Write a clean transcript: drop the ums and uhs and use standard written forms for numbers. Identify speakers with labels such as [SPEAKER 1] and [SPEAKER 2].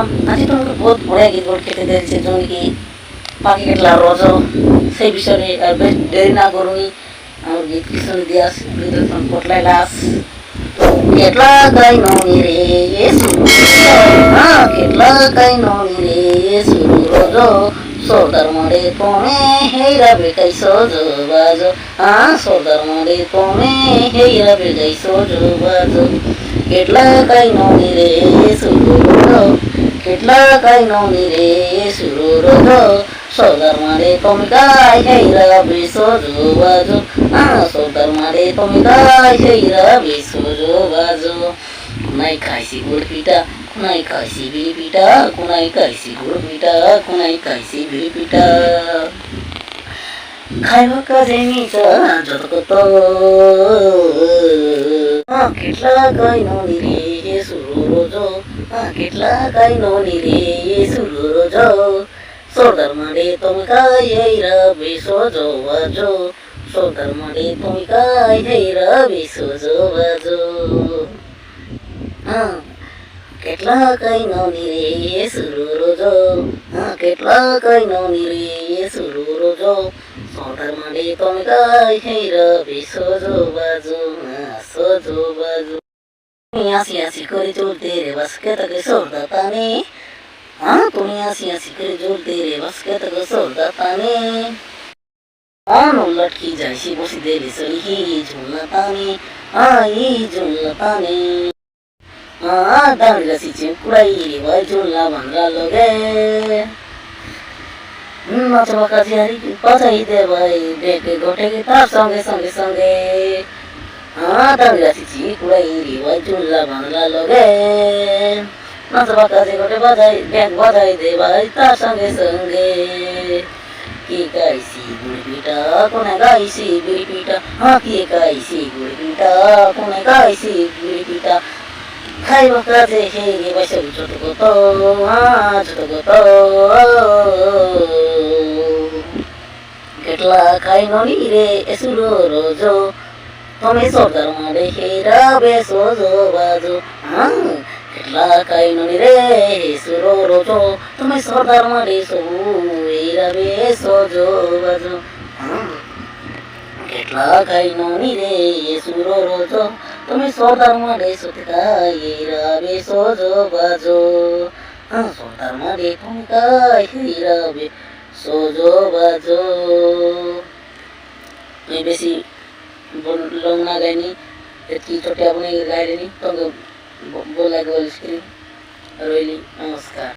[SPEAKER 1] ଆଜି ତୁମକୁ ବହୁତ ବଢ଼ିଆ ଗୀତ ଗୋଟେ କେତେ ଦେଇଛି ଯେଉଁକି ପାଖି କେଟଲା ରଜ ସେଇ ବିଷୟରେ ବେଶ ଡେରି ନା କରୁନି ଆମର ଗୀତ କି ଶୁଣି ଦିଆ ଗୀତ ପଟଲାଇଲା କେଟଲା କାଇ ନଉନି ରେ କେଟଲା କାଇ ନଉନି ରେ ସୁରୁ ରଜ সর্দার মারে তুমি হেইরা বেকাই সজবাজ সর্দার মারে তুমি হেইরা বেকাই সজবাজ কেটলা কাই ননি রে সুরু রোজ কেটলা কাই ননি রে সুরু রোজ সর্দার মারে তুমি কাই হেইরা বেসজবাজ সর্দার মারে তুমি কাই হেইরা বেসজবাজ নাই খাইছি গুড় পিঠা কুনাই খাইছি বিড়ি পিঠা কুনাই খাইছি গুড় পিঠা কুনাই খাইছি বিড়ি পিঠা খাইবা কাজে মিঠা যত কত কেটলা কাই ননি রে সুরু রোজ কেটলা কাই ননি রে সুরু রোজ সর্দার মারে তুমি কাই হেইরা বেসজবাজ সর্দার মারে তুমি কাই হেইরা বেসজবাজ কেটলা কাই ননি রে সুরু রোজ কেটলা কাই ননি রে সুরু রোজ সর্দার মারে তুমি কাই হেইরা বেসজবাজ সজবাজ তুমি আসি আসি করে চলতে রে বাসকে তাকে সর্দা তানে তুমি আসি আসি করে চলতে রে বাসকে তাকে সর্দা তানে লটকি যাইছি বসি দেরি সরি হি ঝুলনা তানে ই ঝুলনা তানে দাঁড়িয়ে গেছি কুড়াই ভাই ঝুলনা বাংলা লগে নাচ বাঁকা ঝিয়ারি বাজাই দে ভাই ডেকে ঘটে তার সঙ্গে সঙ্গে সঙ্গে দাঁড়িয়ে গেছি কুড়াই ভাই ঝুলনা বাংলা লগে নাচ বাঁকা যে ঘটে বাজাই ডেক বাজাই দে ভাই তার সঙ্গে সঙ্গে কি গাইছি গুড় পিঠা কোনে গাইছি বিড়ি পিঠা কি গাইছি গুড় পিঠা কোনে গাইছি বিড়ি পিঠা খাইবা কাজে হেগে বসে ছোট কত ছোট কত কেটলা খাই ননি রে সুরু রোজ তুমি সর্দার মারে হেরা বেসজবাজ কেটলা খাই ননি রে সুরু রোজ তুমি সর্দার মারে সবু হেরা বেসজবাজ কেটলা খাই ননি রে সুরু রোজ তুমি সর্দার মারে সতকাই হেইরা বেসজবাজ সর্দার মারে তুমি কাই হেইরা বেসজবাজ আমি বেশি লং না গাইনি এতকি ছোটে আপনি গাইলেনি তোকে বলা গেল রইলি নমস্কার।